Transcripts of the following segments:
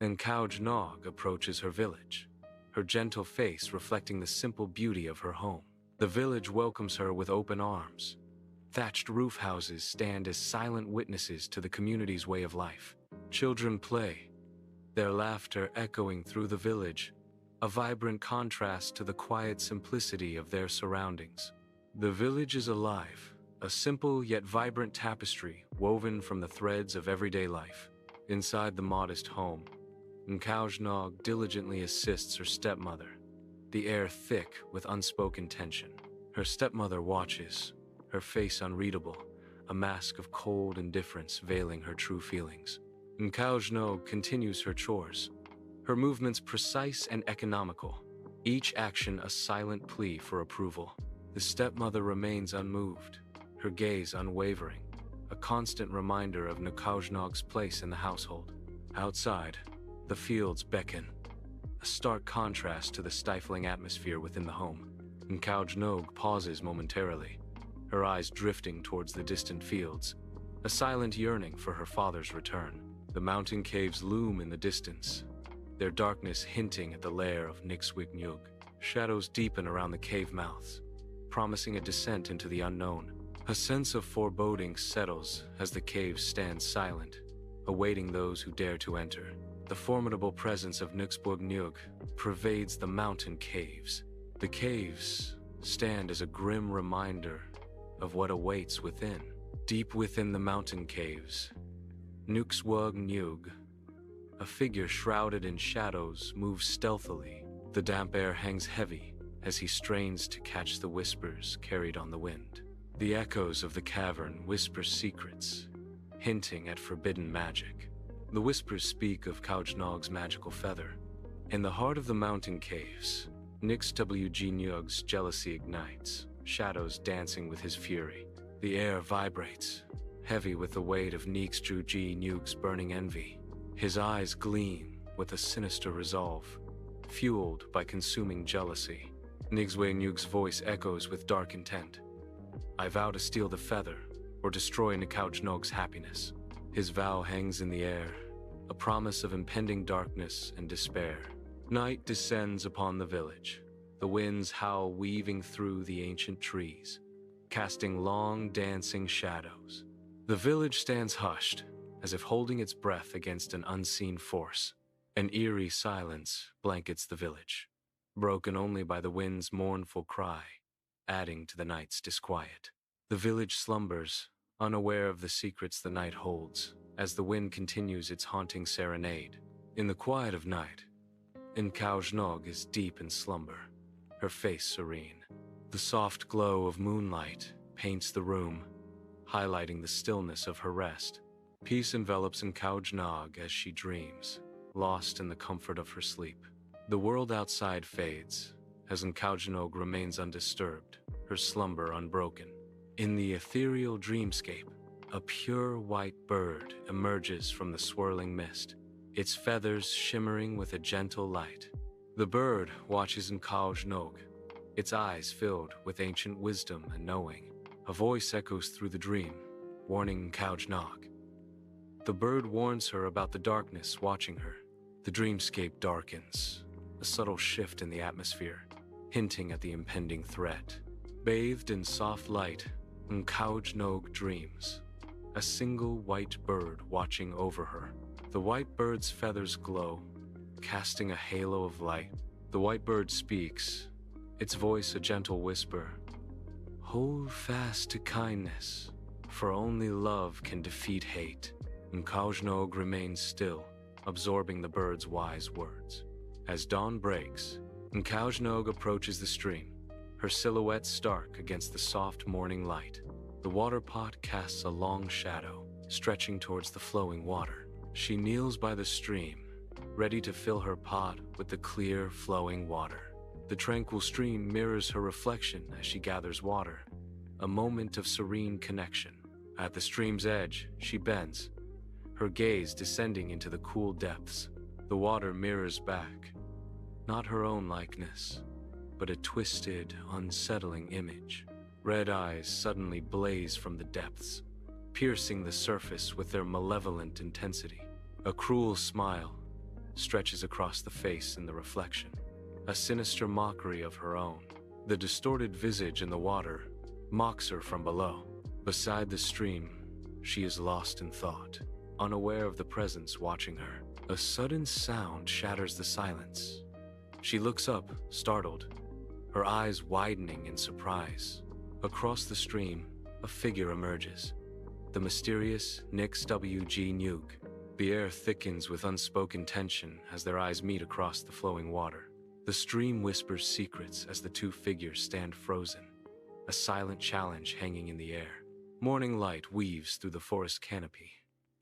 nkauj approaches her village, her gentle face reflecting the simple beauty of her home. The village welcomes her with open arms. Thatched roof houses stand as silent witnesses to the community's way of life. Children play, their laughter echoing through the village, a vibrant contrast to the quiet simplicity of their surroundings. The village is alive, a simple yet vibrant tapestry woven from the threads of everyday life. Inside the modest home, nkauj diligently assists her stepmother, the air thick with unspoken tension. Her stepmother watches, her face unreadable, a mask of cold indifference veiling her true feelings. Nkauj continues her chores, her movements precise and economical, each action a silent plea for approval. The stepmother remains unmoved, her gaze unwavering, a constant reminder of nkauj's place in the household. Outside, the fields beckon, a stark contrast to the stifling atmosphere within the home. Nkauj pauses momentarily, her eyes drifting towards the distant fields, a silent yearning for her father's return. The mountain caves loom in the distance, their darkness hinting at the lair of nkauj. Shadows deepen around the cave mouths, promising a descent into the unknown. A sense of foreboding settles as the caves stand silent, awaiting those who dare to enter. The formidable presence of nkauj pervades the mountain caves. The caves stand as a grim reminder of what awaits within. Deep within the mountain caves, nkauj, a figure shrouded in shadows, moves stealthily. The damp air hangs heavy as he strains to catch the whispers carried on the wind. The echoes of the cavern whisper secrets, hinting at forbidden magic. The whispers speak of nkauj magical feather. In the heart of the mountain caves, nkauj jealousy ignites, shadows dancing with his fury. The air vibrates, heavy with the weight of nkauj burning envy. His eyes gleam with a sinister resolve, fueled by consuming jealousy. nkauj's voice echoes with dark intent. I vow to steal the feather, or destroy nkauj's happiness. His vow hangs in the air, a promise of impending darkness and despair. Night descends upon the village, the winds howl weaving through the ancient trees, casting long dancing shadows. The village stands hushed, as if holding its breath against an unseen force. An eerie silence blankets the village, broken only by the wind's mournful cry, adding to the night's disquiet. The village slumbers, unaware of the secrets the night holds, as the wind continues its haunting serenade. In the quiet of night, nkauj is deep in slumber, her face serene. The soft glow of moonlight paints the room, highlighting the stillness of her rest. Peace envelops nkauj as she dreams, lost in the comfort of her sleep. The world outside fades, as nkauj remains undisturbed, her slumber unbroken. In the ethereal dreamscape, a pure white bird emerges from the swirling mist, its feathers shimmering with a gentle light. The bird watches nkauj, its eyes filled with ancient wisdom and knowing. A voice echoes through the dream, warning nkauj. The bird warns her about the darkness watching her. The dreamscape darkens, a subtle shift in the atmosphere, hinting at the impending threat. Bathed in soft light, nkauj dreams, a single white bird watching over her. The white bird's feathers glow, casting a halo of light. The white bird speaks, its voice a gentle whisper. Hold fast to kindness, for only love can defeat hate. Nkauj remains still, absorbing the bird's wise words. As dawn breaks, nkauj approaches the stream, her silhouette stark against the soft morning light. The water pot casts a long shadow, stretching towards the flowing water. She kneels by the stream, ready to fill her pot with the clear, flowing water. The tranquil stream mirrors her reflection as she gathers water, a moment of serene connection. At the stream's edge, she bends, her gaze descending into the cool depths. The water mirrors back, not her own likeness, but a twisted, unsettling image. Red eyes suddenly blaze from the depths, piercing the surface with their malevolent intensity. A cruel smile, stretches across the face in the reflection, a sinister mockery of her own. The distorted visage in the water mocks her from below. Beside the stream, she is lost in thought, unaware of the presence watching her. A sudden sound shatters the silence. She looks up, startled, her eyes widening in surprise. Across the stream, a figure emerges, the mysterious nkauj. The air thickens with unspoken tension as their eyes meet across the flowing water. The stream whispers secrets as the two figures stand frozen, a silent challenge hanging in the air. Morning light weaves through the forest canopy,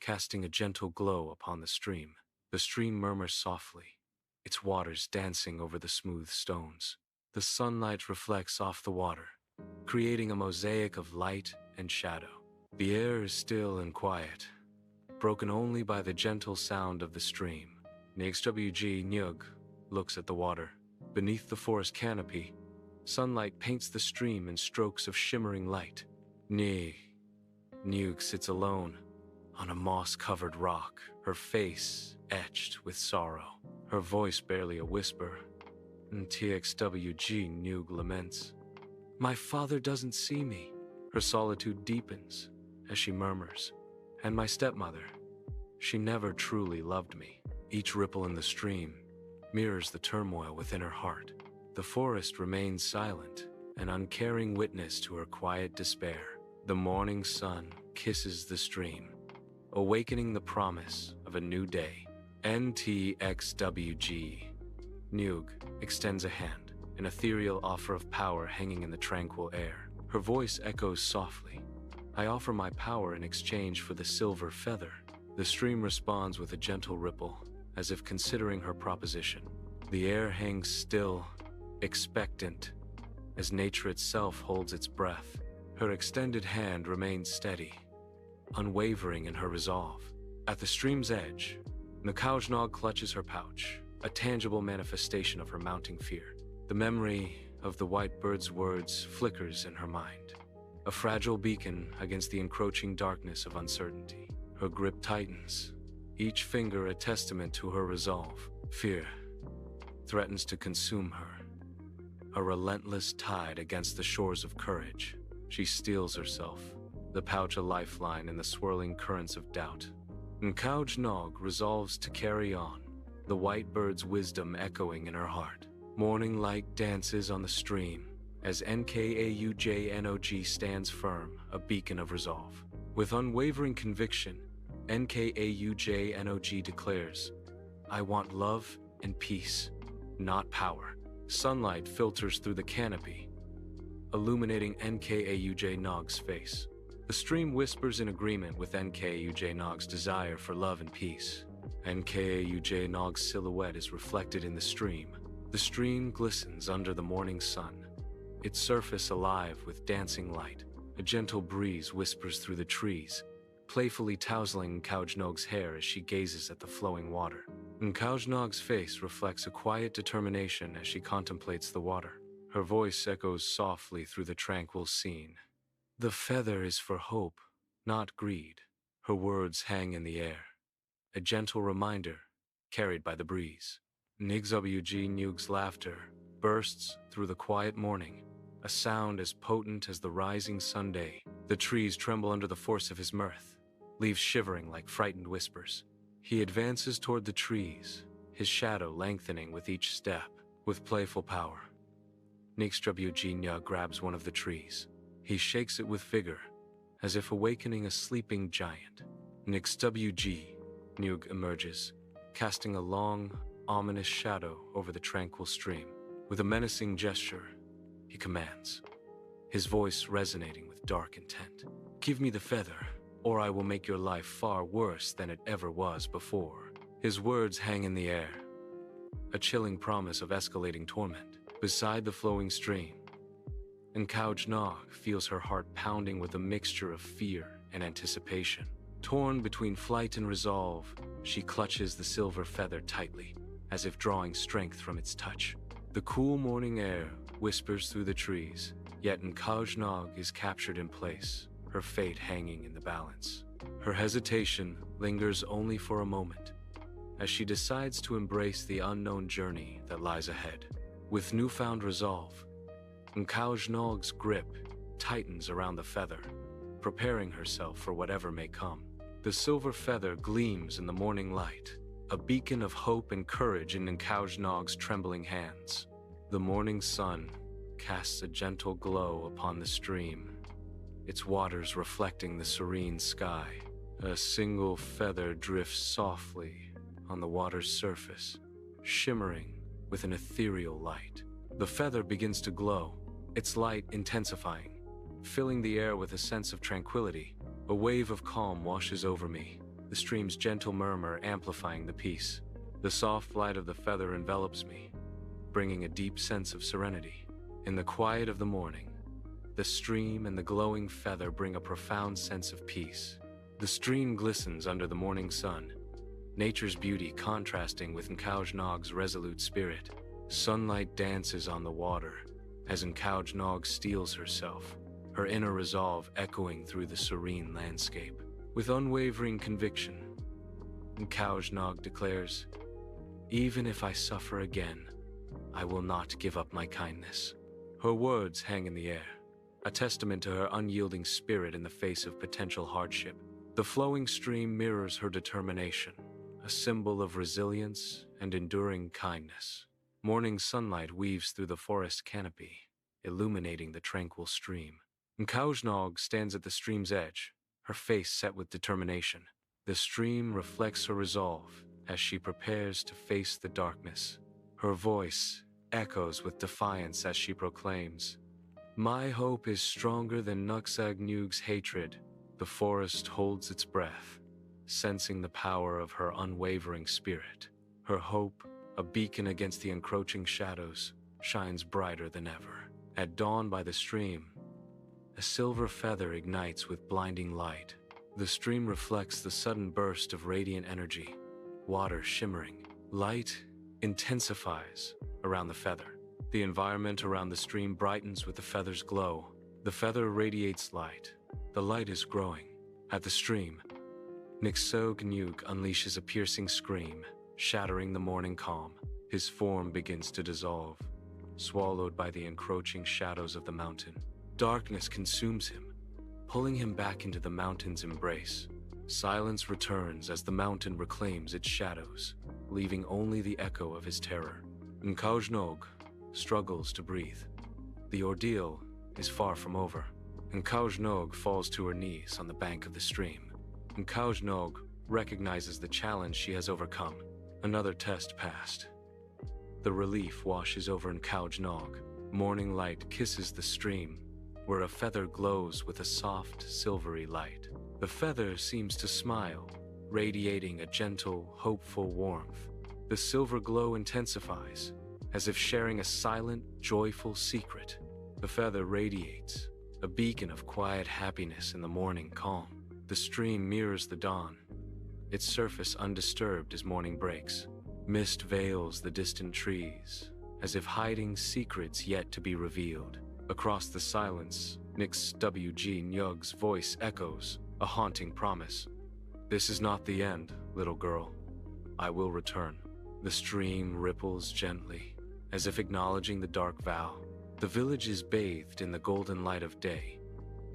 casting a gentle glow upon the stream. The stream murmurs softly, its waters dancing over the smooth stones. The sunlight reflects off the water, creating a mosaic of light and shadow. The air is still and quiet, broken only by the gentle sound of the stream. nkauj looks at the water. Beneath the forest canopy, sunlight paints the stream in strokes of shimmering light. Nyug sits alone on a moss-covered rock, her face etched with sorrow, her voice barely a whisper. Ntej laments. "My father doesn't see me." Her solitude deepens as she murmurs, "And my stepmother, she never truly loved me." Each ripple in the stream mirrors the turmoil within her heart. The forest remains silent, an uncaring witness to her quiet despair. The morning sun kisses the stream, awakening the promise of a new day. Ntej Nyug extends a hand, an ethereal offer of power hanging in the tranquil air. Her voice echoes softly, "I offer my power in exchange for the silver feather." The stream responds with a gentle ripple, as if considering her proposition. The air hangs still, expectant, as nature itself holds its breath. Her extended hand remains steady, unwavering in her resolve. At the stream's edge, nkauj clutches her pouch, a tangible manifestation of her mounting fear. The memory of the white bird's words flickers in her mind, a fragile beacon against the encroaching darkness of uncertainty. Her grip tightens, each finger a testament to her resolve. Fear threatens to consume her, a relentless tide against the shores of courage. She steels herself, the pouch a lifeline in the swirling currents of doubt. Nkauj resolves to carry on, the white bird's wisdom echoing in her heart. Morning light dances on the stream as nkauj stands firm, a beacon of resolve. With unwavering conviction, nkauj declares, "I want love and peace, not power." Sunlight filters through the canopy, illuminating nkauj face. The stream whispers in agreement with nkauj desire for love and peace. nkauj silhouette is reflected in the stream. The stream glistens under the morning sun, its surface alive with dancing light. A gentle breeze whispers through the trees, playfully tousling nkauj hair as she gazes at the flowing water. nkauj face reflects a quiet determination as she contemplates the water. Her voice echoes softly through the tranquil scene. "The feather is for hope, not greed." Her words hang in the air, a gentle reminder carried by the breeze. Nkauj laughter bursts through the quiet morning, a sound as potent as the rising Sunday. The trees tremble under the force of his mirth, leaves shivering like frightened whispers. He advances toward the trees, his shadow lengthening with each step. With playful power, nkauj grabs one of the trees. He shakes it with vigor, as if awakening a sleeping giant. nkauj emerges, casting a long, ominous shadow over the tranquil stream. With a menacing gesture, he commands, his voice resonating with dark intent. "Give me the feather, or I will make your life far worse than it ever was before." His words hang in the air, a chilling promise of escalating torment. Beside the flowing stream, nkauj feels her heart pounding with a mixture of fear and anticipation. Torn between flight and resolve, she clutches the silver feather tightly, as if drawing strength from its touch. The cool morning air whispers through the trees, yet nkauj is captured in place, her fate hanging in the balance. Her hesitation lingers only for a moment, as she decides to embrace the unknown journey that lies ahead. With newfound resolve, nkauj grip tightens around the feather, preparing herself for whatever may come. The silver feather gleams in the morning light, a beacon of hope and courage in nkauj trembling hands. The morning sun casts a gentle glow upon the stream, its waters reflecting the serene sky. A single feather drifts softly on the water's surface, shimmering with an ethereal light. The feather begins to glow, its light intensifying, filling the air with a sense of tranquility. A wave of calm washes over me, the stream's gentle murmur amplifying the peace. The soft light of the feather envelops me, bringing a deep sense of serenity. In the quiet of the morning, the stream and the glowing feather bring a profound sense of peace. The stream glistens under the morning sun, nature's beauty contrasting with nkauj resolute spirit. Sunlight dances on the water as nkauj steels herself, her inner resolve echoing through the serene landscape. With unwavering conviction, nkauj declares, "Even if I suffer again, I will not give up my kindness." Her words hang in the air, a testament to her unyielding spirit in the face of potential hardship. The flowing stream mirrors her determination, a symbol of resilience and enduring kindness. Morning sunlight weaves through the forest canopy, illuminating the tranquil stream. Nkauj stands at the stream's edge, her face set with determination. The stream reflects her resolve as she prepares to face the darkness. Her voice echoes with defiance as she proclaims, "My hope is stronger than nkauj hatred." The forest holds its breath, sensing the power of her unwavering spirit. Her hope, a beacon against the encroaching shadows, shines brighter than ever. At dawn by the stream, a silver feather ignites with blinding light. The stream reflects the sudden burst of radiant energy, water shimmering. Light intensifies around the feather. The environment around the stream brightens with the feather's glow. The feather radiates light. The light is growing. At the stream, nkauj unleashes a piercing scream, shattering the morning calm. His form begins to dissolve, swallowed by the encroaching shadows of the mountain. Darkness consumes him, pulling him back into the mountain's embrace. Silence returns as the mountain reclaims its shadows, leaving only the echo of his terror. Nkauj struggles to breathe. The ordeal is far from over. Nkauj falls to her knees on the bank of the stream. Nkauj recognizes the challenge she has overcome. Another test passed. The relief washes over nkauj. Morning light kisses the stream, where a feather glows with a soft, silvery light. The feather seems to smile, radiating a gentle, hopeful warmth. The silver glow intensifies, as if sharing a silent, joyful secret. The feather radiates, a beacon of quiet happiness in the morning calm. The stream mirrors the dawn, its surface undisturbed as morning breaks. Mist veils the distant trees, as if hiding secrets yet to be revealed. Across the silence, nkauj voice echoes, a haunting promise. "This is not the end, little girl. I will return." The stream ripples gently, as if acknowledging the dark vow. The village is bathed in the golden light of day,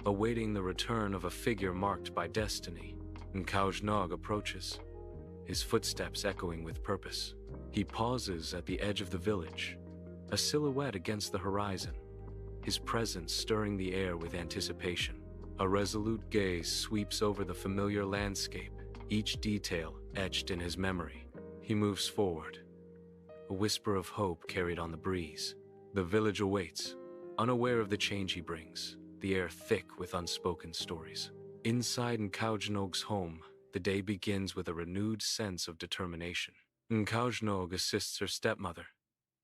awaiting the return of a figure marked by destiny. Nkauj approaches, his footsteps echoing with purpose. He pauses at the edge of the village, a silhouette against the horizon, his presence stirring the air with anticipation. A resolute gaze sweeps over the familiar landscape, each detail etched in his memory. He moves forward, a whisper of hope carried on the breeze. The village awaits, unaware of the change he brings, the air thick with unspoken stories. Inside Nkaujnog's home, the day begins with a renewed sense of determination. Nkaujnog assists her stepmother,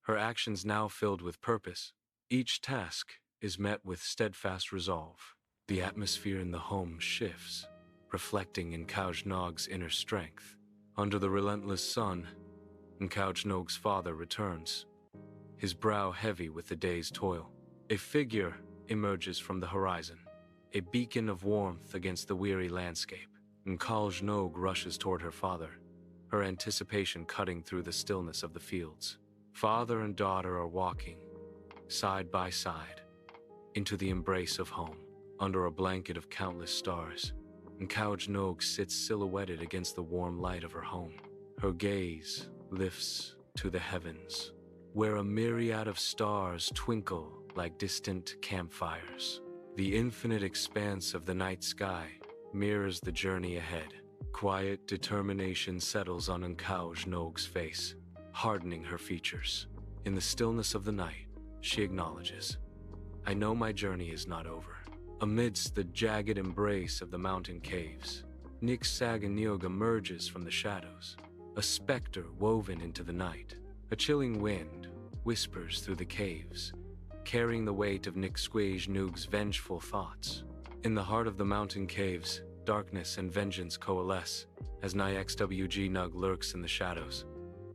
her actions now filled with purpose. Each task is met with steadfast resolve. The atmosphere in the home shifts, reflecting Nkaujnog's inner strength. Under the relentless sun, Nkaujnog's father returns, his brow heavy with the day's toil. A figure emerges from the horizon, a beacon of warmth against the weary landscape. Nkaujnog rushes toward her father, her anticipation cutting through the stillness of the fields. Father and daughter are walking, side by side, into the embrace of home, under a blanket of countless stars. Nkauj sits silhouetted against the warm light of her home. Her gaze lifts to the heavens, where a myriad of stars twinkle like distant campfires. The infinite expanse of the night sky mirrors the journey ahead. Quiet determination settles on Nkauj's face, hardening her features. In the stillness of the night, she acknowledges, "I know my journey is not over." Amidst the jagged embrace of the mountain caves, nkauj emerges from the shadows, a specter woven into the night. A chilling wind whispers through the caves, carrying the weight of nkauj's vengeful thoughts. In the heart of the mountain caves, darkness and vengeance coalesce as nkauj lurks in the shadows.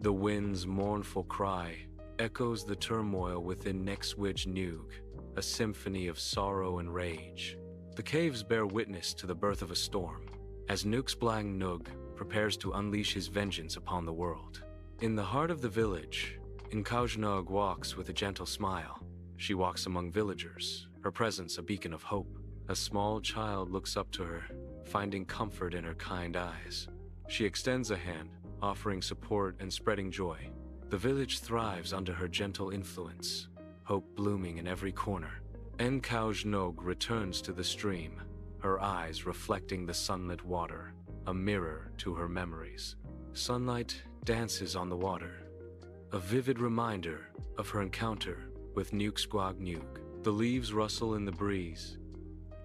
The wind's mournful cry echoes the turmoil within nkauj, a symphony of sorrow and rage. The caves bear witness to the birth of a storm, as nkauj prepares to unleash his vengeance upon the world. In the heart of the village, nkauj walks with a gentle smile. She walks among villagers, her presence a beacon of hope. A small child looks up to her, finding comfort in her kind eyes. She extends a hand, offering support and spreading joy. The village thrives under her gentle influence, hope blooming in every corner. Nkauj returns to the stream, her eyes reflecting the sunlit water, a mirror to her memories. Sunlight dances on the water, a vivid reminder of her encounter with nkauj. The leaves rustle in the breeze,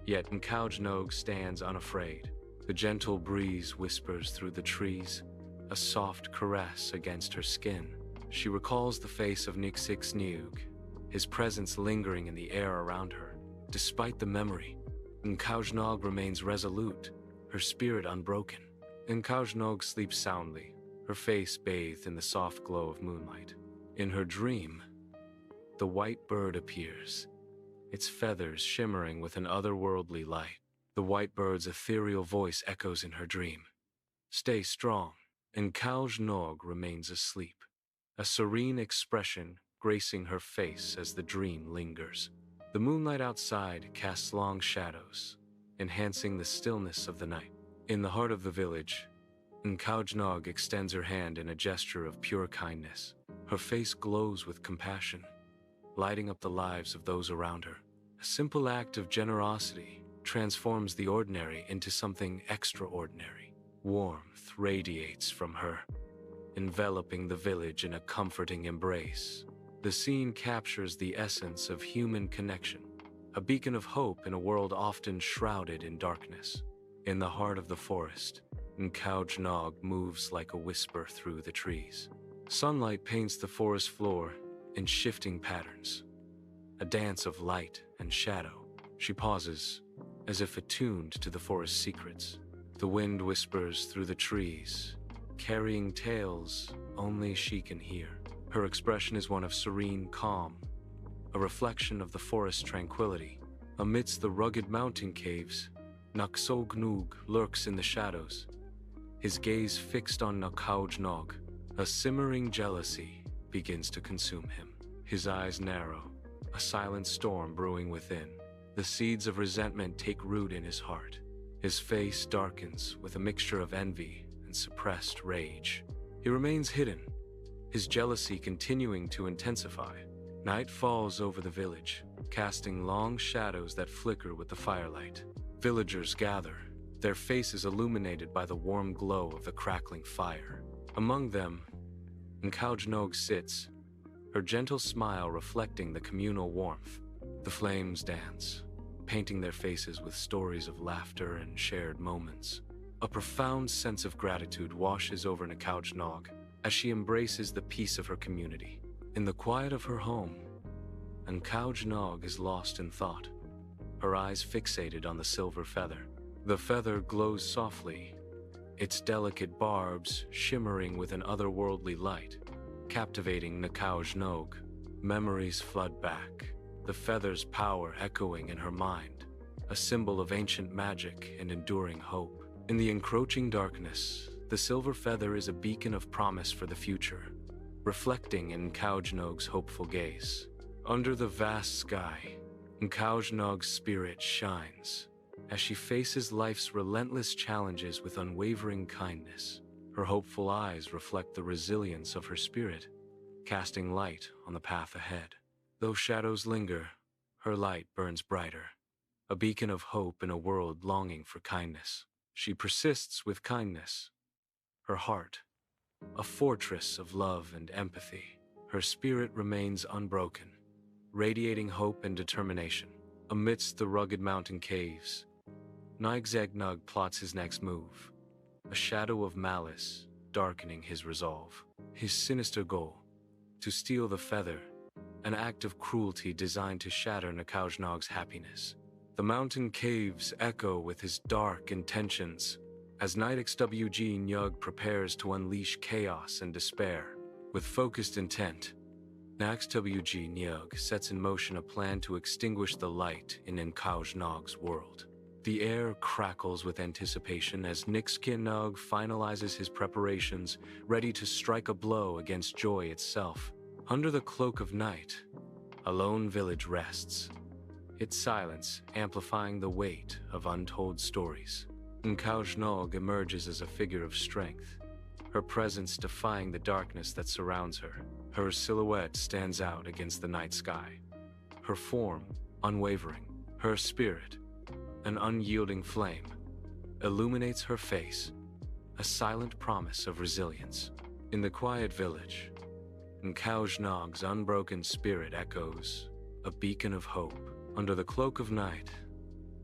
yet nkauj stands unafraid. The gentle breeze whispers through the trees, a soft caress against her skin. She recalls the face of nkauj, his presence lingering in the air around her. Despite the memory, nkauj remains resolute, her spirit unbroken. Nkauj sleeps soundly, her face bathed in the soft glow of moonlight. In her dream, the white bird appears, its feathers shimmering with an otherworldly light. The white bird's ethereal voice echoes in her dream. "Stay strong." Nkauj remains asleep, a serene expression gracing her face as the dream lingers. The moonlight outside casts long shadows, enhancing the stillness of the night. In the heart of the village, nkauj extends her hand in a gesture of pure kindness. Her face glows with compassion, lighting up the lives of those around her. A simple act of generosity transforms the ordinary into something extraordinary. Warmth radiates from her, enveloping the village in a comforting embrace. The scene captures the essence of human connection, a beacon of hope in a world often shrouded in darkness. In the heart of the forest, nkauj moves like a whisper through the trees. Sunlight paints the forest floor in shifting patterns, a dance of light and shadow. She pauses, as if attuned to the forest's secrets. The wind whispers through the trees, carrying tales only she can hear. Her expression is one of serene calm, a reflection of the forest's tranquility. Amidst the rugged mountain caves, nkauj lurks in the shadows, his gaze fixed on nkauj. A simmering jealousy begins to consume him. His eyes narrow, a silent storm brewing within. The seeds of resentment take root in his heart. His face darkens with a mixture of envy and suppressed rage. He remains hidden, his jealousy continuing to intensify. Night falls over the village, casting long shadows that flicker with the firelight. Villagers gather, their faces illuminated by the warm glow of the crackling fire. Among them, nkauj sits, her gentle smile reflecting the communal warmth. The flames dance, painting their faces with stories of laughter and shared moments. A profound sense of gratitude washes over nkauj as she embraces the peace of her community. In the quiet of her home, nkauj is lost in thought, her eyes fixated on the silver feather. The feather glows softly, its delicate barbs shimmering with an otherworldly light, captivating nkauj. Memories flood back, the feather's power echoing in her mind, a symbol of ancient magic and enduring hope. In the encroaching darkness, The silver feather is a beacon of promise for the future, reflecting in nkauj hopeful gaze. Under the vast sky, nkauj spirit shines as she faces life's relentless challenges with unwavering kindness. Her hopeful eyes reflect the resilience of her spirit, casting light on the path ahead. Though shadows linger, her light burns brighter, a beacon of hope in a world longing for kindness. She persists with kindness, her heart a fortress of love and empathy. Her spirit remains unbroken, radiating hope and determination. Amidst the rugged mountain caves, nkauj plots his next move, a shadow of malice darkening his resolve. His sinister goal, to steal the feather, an act of cruelty designed to shatter nkauj happiness. The mountain caves echo with his dark intentions as nkauj prepares to unleash chaos and despair. With focused intent, nkauj sets in motion a plan to extinguish the light in nkauj's world. The air crackles with anticipation as nkauj finalizes his preparations, ready to strike a blow against joy itself. Under the cloak of night, a lone village rests, its silence amplifying the weight of untold stories. Nkauj emerges as a figure of strength, her presence defying the darkness that surrounds her. Her silhouette stands out against the night sky, her form unwavering, her spirit an unyielding flame, illuminates her face, a silent promise of resilience. In the quiet village, nkauj's unbroken spirit echoes, a beacon of hope. Under the cloak of night,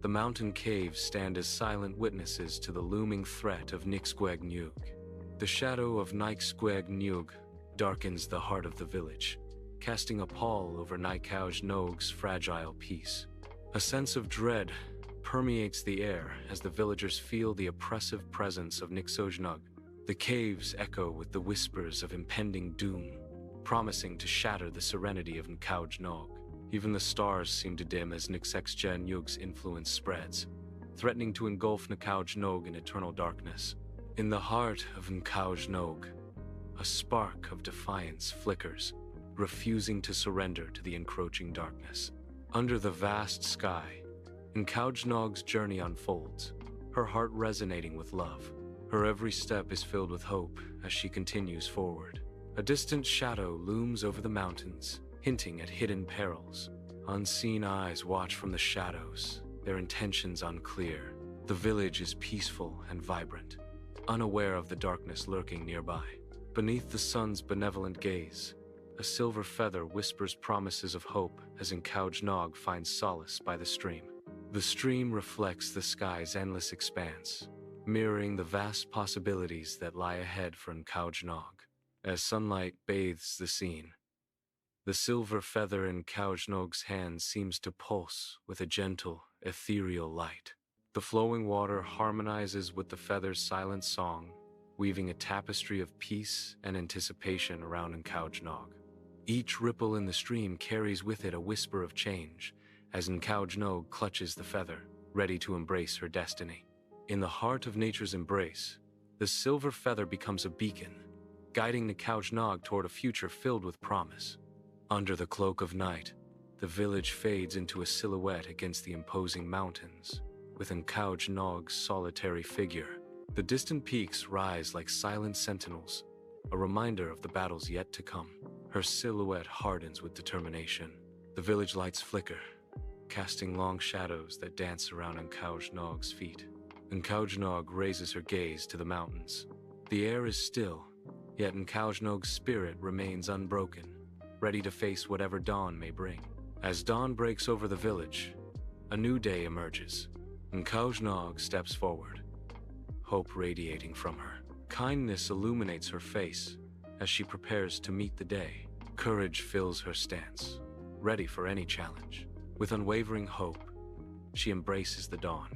the mountain caves stand as silent witnesses to the looming threat of nkauj. The shadow of nkauj darkens the heart of the village, casting a pall over nkauj's fragile peace. A sense of dread permeates the air as the villagers feel the oppressive presence of nkauj. The caves echo with the whispers of impending doom, promising to shatter the serenity of nkauj. Even the stars seem to dim as nkauj influence spreads, threatening to engulf nkauj in eternal darkness. In the heart of nkauj, a spark of defiance flickers, refusing to surrender to the encroaching darkness. Under the vast sky, nkauj's journey unfolds, her heart resonating with love. Her every step is filled with hope as she continues forward. A distant shadow looms over the mountains, hinting at hidden perils. Unseen eyes watch from the shadows, their intentions unclear. The village is peaceful and vibrant, unaware of the darkness lurking nearby. Beneath the sun's benevolent gaze, a silver feather whispers promises of hope as nkauj finds solace by the stream. The stream reflects the sky's endless expanse, mirroring the vast possibilities that lie ahead for nkauj. As sunlight bathes the scene, the silver feather in nkauj's hand seems to pulse with a gentle, ethereal light. The flowing water harmonizes with the feather's silent song, weaving a tapestry of peace and anticipation around nkauj. Each ripple in the stream carries with it a whisper of change, as nkauj clutches the feather, ready to embrace her destiny. In the heart of nature's embrace, the silver feather becomes a beacon, guiding nkauj toward a future filled with promise. Under the cloak of night, the village fades into a silhouette against the imposing mountains, with nkauj's solitary figure. The distant peaks rise like silent sentinels, a reminder of the battles yet to come. Her silhouette hardens with determination. The village lights flicker, casting long shadows that dance around nkauj's feet. Nkauj raises her gaze to the mountains. The air is still, yet nkauj's spirit remains unbroken, ready to face whatever dawn may bring. As dawn breaks over the village, a new day emerges. Nkauj steps forward, hope radiating from her. Kindness illuminates her face as she prepares to meet the day. Courage fills her stance, ready for any challenge. With unwavering hope, she embraces the dawn.